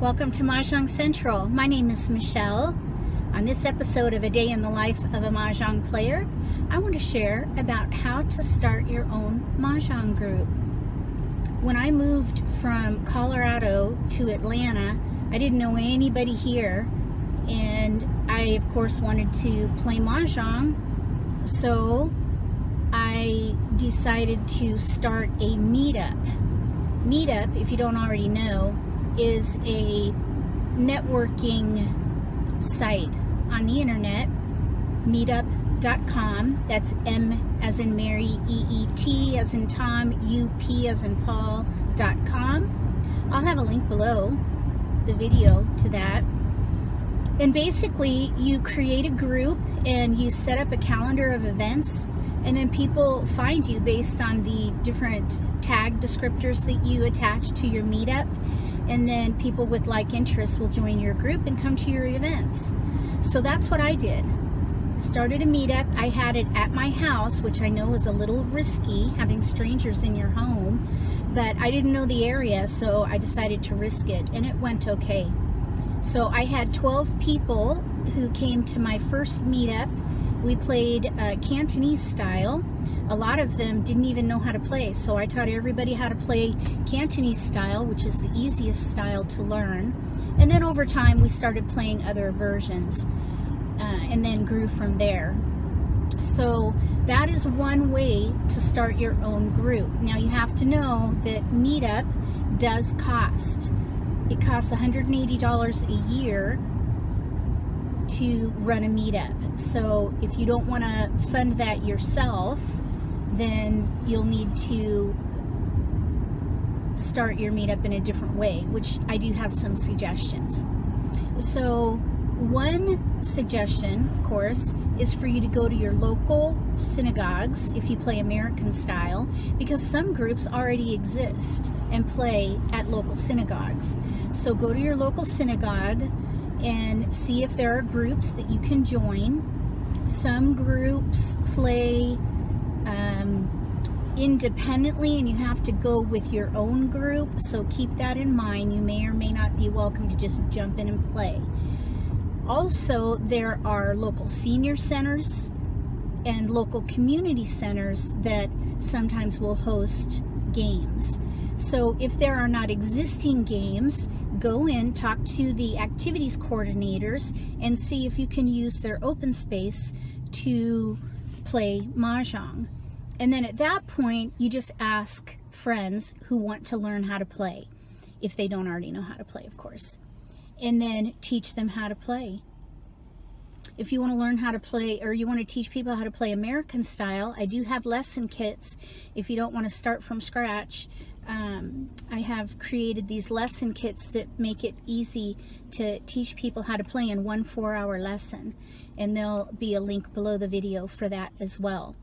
Welcome to Mahjong Central. My name is Michele. On this episode of A Day in the Life of a Mahjong Player, I want to share about how to start your own Mahjong group. When I moved from Colorado to Atlanta, I didn't know anybody here, and I of course wanted to play Mahjong, so I decided to start a Meetup. Meetup, if you don't already know, is a networking site on the internet, meetup.com. That's M as in Mary, E-E-T as in Tom, U-P as in Paul.com. I'll have a link below the video to that. And basically, you create a group and you set up a calendar of events, and then people find you based on the different tag descriptors that you attach to your meetup, and then people with like interests will join your group and come to your events. So that's what I did. I started a meetup. I had it at my house, which I know is a little risky, having strangers in your home, but I didn't know the area, so I decided to risk it, and it went okay. So I had 12 people who came to my first meetup. We played Cantonese style. A lot of them didn't even know how to play, so I taught everybody how to play Cantonese style, which is the easiest style to learn. And then over time, we started playing other versions, and then grew from there. So that is one way to start your own group. Now you have to know that Meetup does cost. It costs $180 a year to run a meetup. So if you don't want to fund that yourself, then you'll need to start your meetup in a different way, which I do have some suggestions. So one suggestion, of course, is for you to go to your local synagogues if you play American style, because some groups already exist and play at local synagogues. So go to your local synagogue and see if there are groups that you can join. Some groups play independently, and you have to go with your own group, so keep that in mind. You may or may not be welcome to just jump in and play. Also, there are local senior centers and local community centers that sometimes will host games. So if there are not existing games, go in, talk to the activities coordinators, and see if you can use their open space to play Mahjong. And then at that point, you just ask friends who want to learn how to play, if they don't already know how to play, of course, and then teach them how to play. If you want to learn how to play, or you want to teach people how to play American style, I do have lesson kits. If you don't want to start from scratch, I have created these lesson kits that make it easy to teach people how to play in one 4-hour lesson, and there'll be a link below the video for that as well.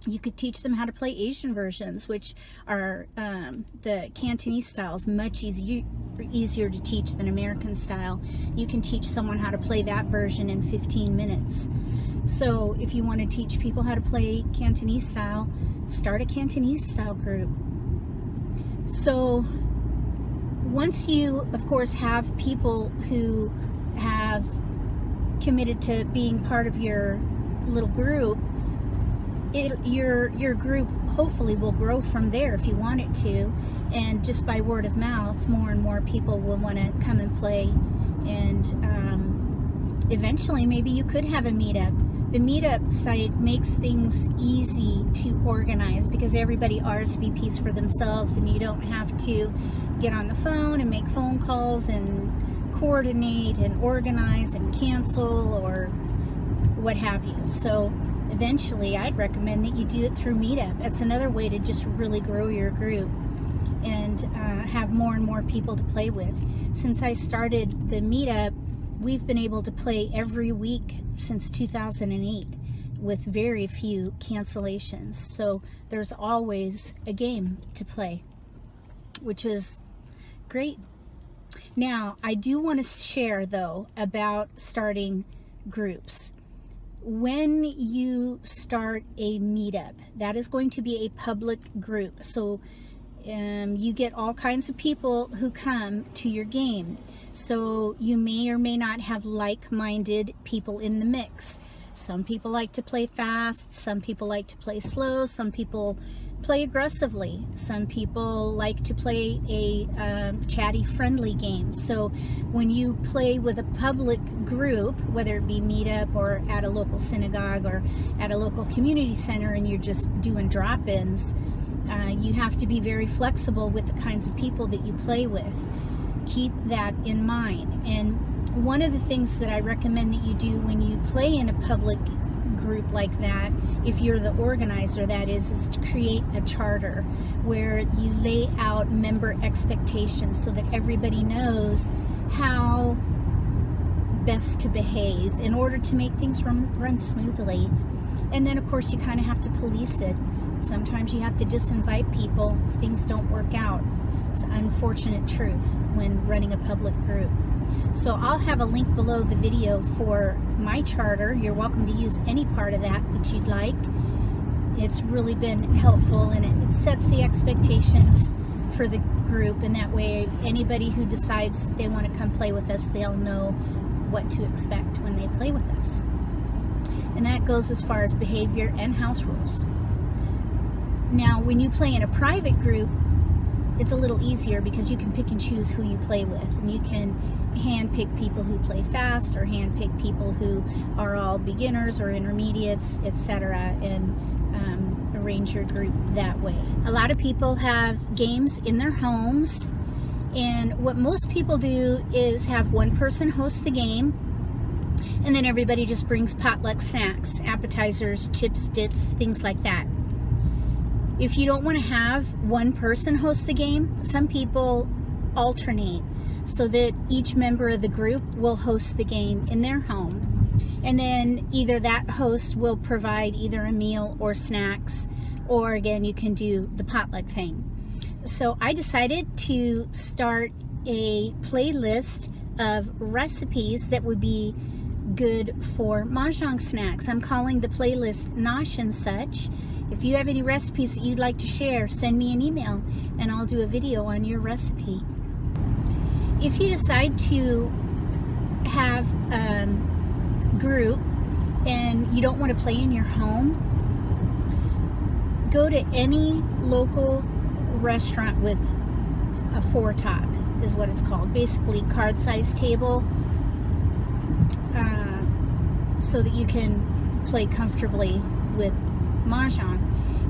You could teach them how to play Asian versions, which are the Cantonese styles, much easier to teach than American style. You can teach someone how to play that version in 15 minutes. So if you want to teach people how to play Cantonese style, start a Cantonese style group. So once you, of course, have people who have committed to being part of your little group, your group hopefully will grow from there if you want it to, and just by word of mouth, more and more people will want to come and play, and eventually maybe you could have a meetup. The Meetup site makes things easy to organize because everybody RSVPs for themselves, and you don't have to get on the phone and make phone calls and coordinate and organize and cancel or what have you. So eventually I'd recommend that you do it through Meetup. That's another way to just really grow your group and have more and more people to play with. Since I started the Meetup, we've been able to play every week since 2008 with very few cancellations. So there's always a game to play, which is great. Now, I do want to share, though, about starting groups. When you start a meetup, that is going to be a public group. So You get all kinds of people who come to your game. So you may or may not have like-minded people in the mix. Some people like to play fast, some people like to play slow, some people play aggressively, some people like to play a chatty, friendly game. So when you play with a public group, whether it be Meetup or at a local synagogue or at a local community center, and you're just doing drop-ins, you have to be very flexible with the kinds of people that you play with. Keep that in mind. And one of the things that I recommend that you do when you play in a public group like that, if you're the organizer, that is to create a charter where you lay out member expectations so that everybody knows how best to behave in order to make things run smoothly. And then of course you kind of have to police it. Sometimes you have to disinvite people if things don't work out. It's an unfortunate truth when running a public group. So I'll have a link below the video for my charter. You're welcome to use any part of that you'd like. It's really been helpful, and it sets the expectations for the group, and that way anybody who decides they want to come play with us, they'll know what to expect when they play with us. And that goes as far as behavior and house rules. Now, when you play in a private group, it's a little easier because you can pick and choose who you play with, and you can hand pick people who play fast or hand pick people who are all beginners or intermediates, etc., and arrange your group that way. A lot of people have games in their homes, and what most people do is have one person host the game, and then everybody just brings potluck snacks, appetizers, chips, dips, things like that. If you don't want to have one person host the game, some people alternate so that each member of the group will host the game in their home. And then either that host will provide either a meal or snacks, or again, you can do the potluck thing. So I decided to start a playlist of recipes that would be good for Mahjong snacks. I'm calling the playlist Nosh and Such. If you have any recipes that you'd like to share, send me an email and I'll do a video on your recipe. If you decide to have a group and you don't want to play in your home, go to any local restaurant with a four-top, is what it's called. Basically, card-sized table, so that you can play comfortably with Mahjong.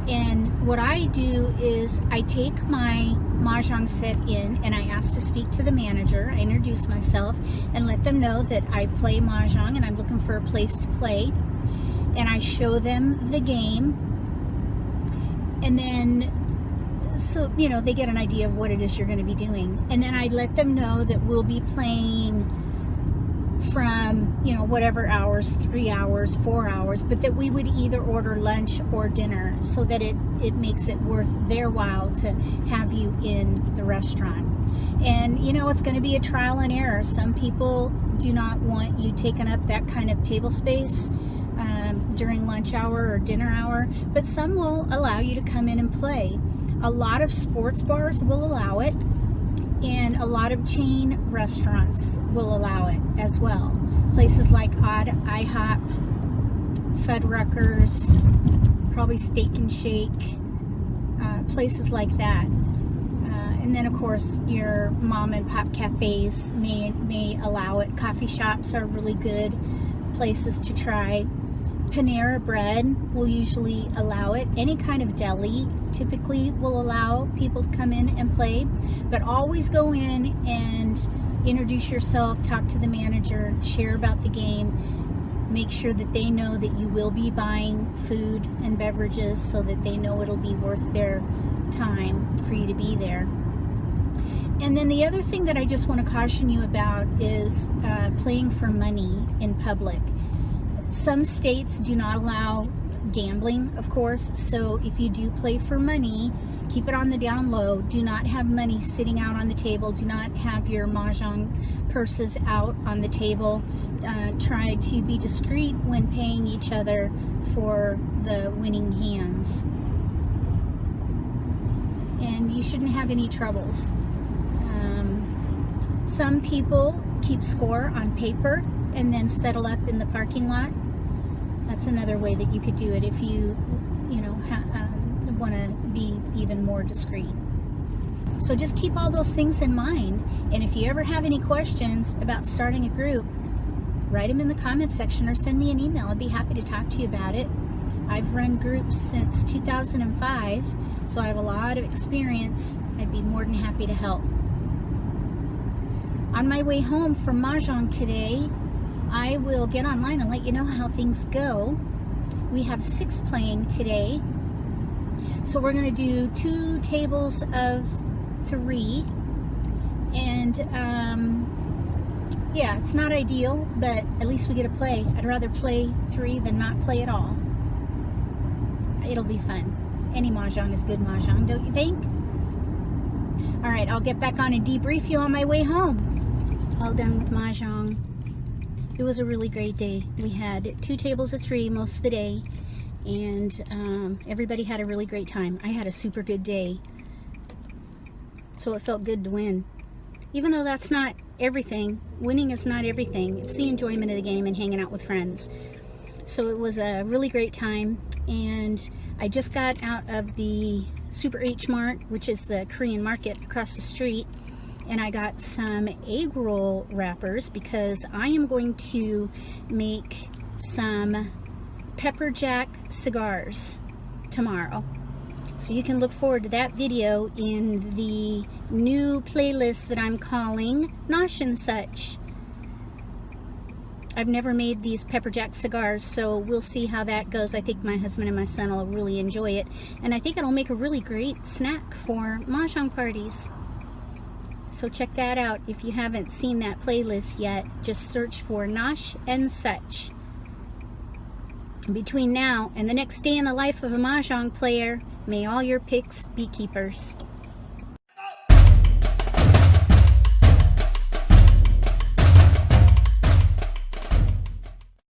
And what I do is I take my Mahjong set in and I ask to speak to the manager. I introduce myself and let them know that I play Mahjong and I'm looking for a place to play. And I show them the game. And then, so, you know, they get an idea of what it is you're going to be doing. And then I let them know that we'll be playing from, you know, whatever hours, 3 hours, 4 hours, but that we would either order lunch or dinner so that it makes it worth their while to have you in the restaurant. And, you know, it's going to be a trial and error. Some people do not want you taking up that kind of table space during lunch hour or dinner hour, but some will allow you to come in and play. A lot of sports bars will allow it, and a lot of chain restaurants will allow it as well. Places like IHOP, Fuddruckers, probably Steak and Shake, places like that. And then of course your mom and pop cafes may allow it. Coffee shops are really good places to try. Panera Bread will usually allow it. Any kind of deli typically will allow people to come in and play, but always go in and introduce yourself, talk to the manager, share about the game, make sure that they know that you will be buying food and beverages so that they know it'll be worth their time for you to be there. And then the other thing that I just want to caution you about is playing for money in public. Some states do not allow gambling, of course, so if you do play for money, keep it on the down low. Do not have money sitting out on the table. Do not have your Mahjong purses out on the table. Try to be discreet when paying each other for the winning hands. And and you shouldn't have any troubles. Some people keep score on paper and then settle up in the parking lot. That's another way that you could do it if you want to be even more discreet. So just keep all those things in mind, and if you ever have any questions about starting a group, write them in the comment section or send me an email. I'd be happy to talk to you about it. I've run groups since 2005, so I have a lot of experience. I'd be more than happy to help. On my way home from Mahjong today, I will get online and let you know how things go. We have 6 playing today, so we're going to do 2 tables of 3, and yeah, it's not ideal, but at least we get to play. I'd rather play 3 than not play at all. It'll be fun. Any Mahjong is good Mahjong, don't you think? Alright, I'll get back on and debrief you on my way home. All done with Mahjong. It was a really great day. We had 2 tables of 3 most of the day, and everybody had a really great time. I had a super good day, so it felt good to win. Even though that's not everything, winning is not everything. It's the enjoyment of the game and hanging out with friends. So it was a really great time, and I just got out of the Super H Mart, which is the Korean market across the street, and I got some egg roll wrappers because I am going to make some pepper jack cigars tomorrow. So you can look forward to that video in the new playlist that I'm calling Nosh and Such. I've never made these pepper jack cigars, so we'll see how that goes. I think my husband and my son will really enjoy it, and I think it'll make a really great snack for Mahjong parties. So check that out. If you haven't seen that playlist yet, just search for Nosh and Such. Between now and the next day in the life of a Mahjong player, may all your picks be keepers.